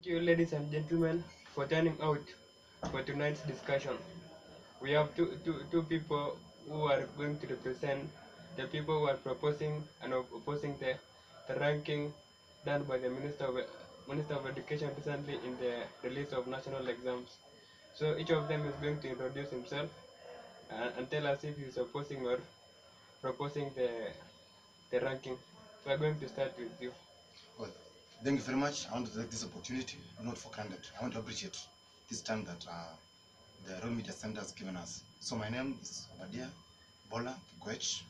Thank you, ladies and gentlemen, for turning out for tonight's discussion. We have two people who are going to represent the people who are proposing and opposing the ranking done by the Minister of Education recently in the release of national exams. So each of them is going to introduce himself and tell us if he's opposing or proposing the ranking. So I'm going to start with you. Well, thank you very much. I want to take this opportunity, not for granted. I want to appreciate this time that the Royal Media Center has given us. So my name is Obadia Bola Gwech.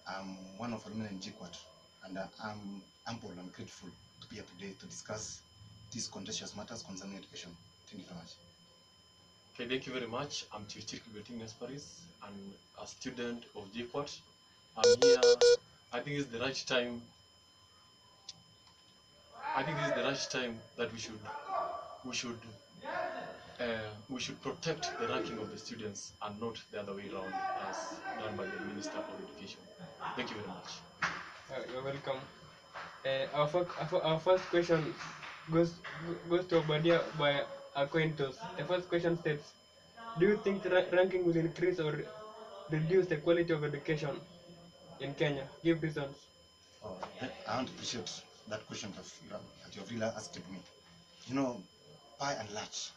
I'm one of the women in JKUAT, and I'm humble and grateful to be here today to discuss these contentious matters concerning education. Thank you very much. Okay, thank you very much. I'm Chief Betting Esperis, and a student of JKUAT. I'm here. I think it's the right time. I think this is the right time that we should we should protect the ranking of the students and not the other way around as done by the Minister of Education. Thank you very much. You're welcome. Our first question goes to Obadia by acquaintance. The first question states, do you think ranking will increase or reduce the quality of education in Kenya? Give reasons. Oh, I want to appreciate that question that you have really asked me. You know, by and large,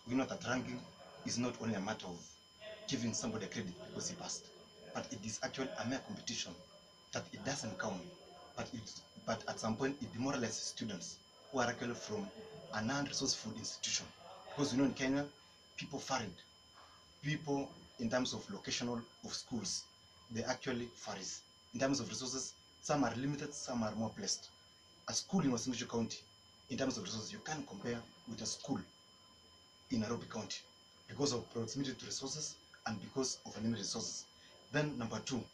we know that ranking is not only a matter of giving somebody a credit because he passed, but it is actually a mere competition that it doesn't count. But at some point it demoralizes students who are actually from a non-resourceful institution. Because you know in Kenya, people varied. People in terms of locational of schools, they actually varies. In terms of resources, some are limited, some are more blessed. A school in Uasin Gishu County, in terms of resources, you can't compare with a school in Nairobi County because of proximity to resources and because of limited resources. Then number two,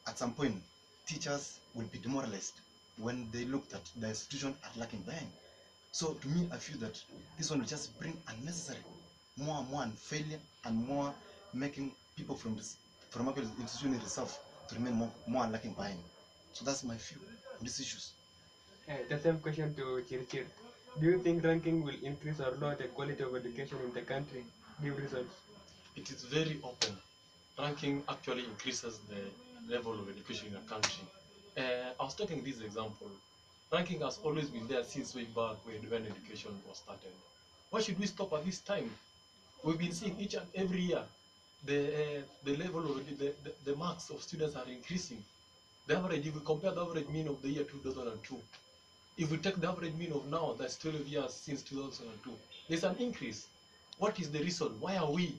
at some point, teachers will be demoralized when they look that the institution are lacking behind. So to me, I feel that this one will just bring unnecessary more and more failure and more making people from actually the institution itself to remain more lacking behind. So that's my view on these issues. The same question to Chirchir. Do you think ranking will increase or lower the quality of education in the country? Give reasons. It is very open. Ranking actually increases the level of education in a country. I was taking this example. Ranking has always been there since way back when education was started. Why should we stop at this time? We've been seeing each and every year the level of the marks of students are increasing. The average, if we compare the average mean of the year 2002, if we take the average mean of now, that's 12 years since 2002, there's an increase. What is the reason? Why are we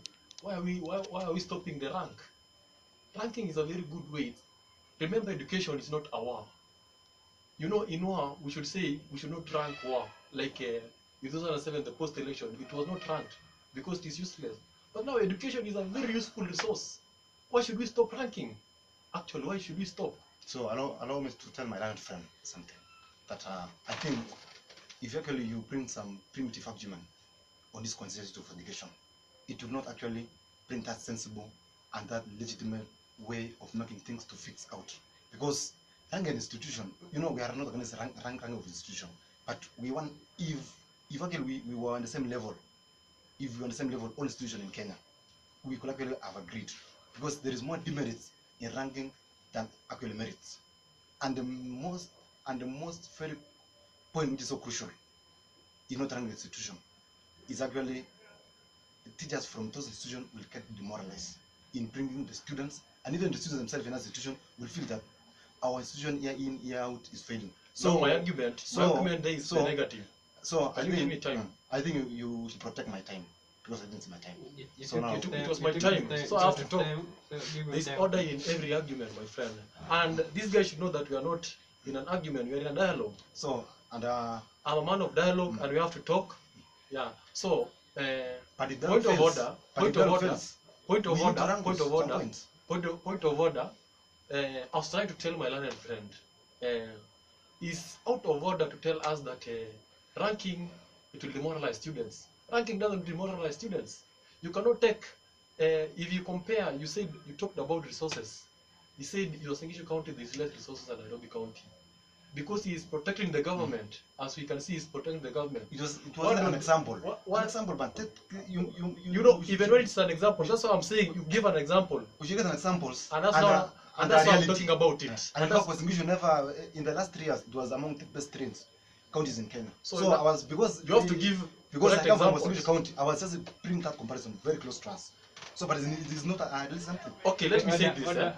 stopping the rank? Ranking is a very good way. Remember, education is not a war. You know, in war, we should say we should not rank war. Like in 2007, the post-election, it was not ranked because it is useless. But now education is a very useful resource. Why should we stop ranking? Actually, why should we stop? So allow me to tell my learned friend something. That I think if actually you bring some primitive argument on this concept of education, it will not actually bring that sensible and that legitimate way of making things to fix out. Because rank an institution, you know, we are not against rank of institution, but we want if actually we were on the same level, if we were on the same level, all institutions in Kenya, we could actually have agreed. Because there is more demerits in ranking than actually merits. And the most very point which is so crucial in not ranking institution is actually the teachers from those institutions will get demoralized in bringing the students, and even the students themselves in that institution will feel that our institution year in year out is failing. So my argument there is the negative. So Can you give me time? I think you should protect my time because I think it's my time. So now it was my time, so I have to talk. There's order in every argument, my friend. And this guy should know that we are not in an argument, we are in a dialogue. So, and I'm a man of dialogue, and we have to talk. Yeah. So, point of order. I was trying to tell my learned friend, it's out of order to tell us that ranking, it will demoralize students. Ranking doesn't demoralize students. You cannot take, if you compare, you talked about resources. You said your Uasin Gishu County, there's less resources than Nairobi County. because he is protecting the government. As we can see, he's protecting the government. It was Why an don't- example. why- An example, but You know, even when it's an example, that's what I'm saying. You give an example, we should get an examples. and that's how and that's the how I'm reality. talking about it. And And the that's, prosecution never, in the last 3 years, it was among the best trains counties in Kenya. So So that- I was, because you have to give because I correct come from examples. Wasingishu County, I was just bringing that comparison very close to us. So, but it is not at least something. okay, let me say Order, this. order.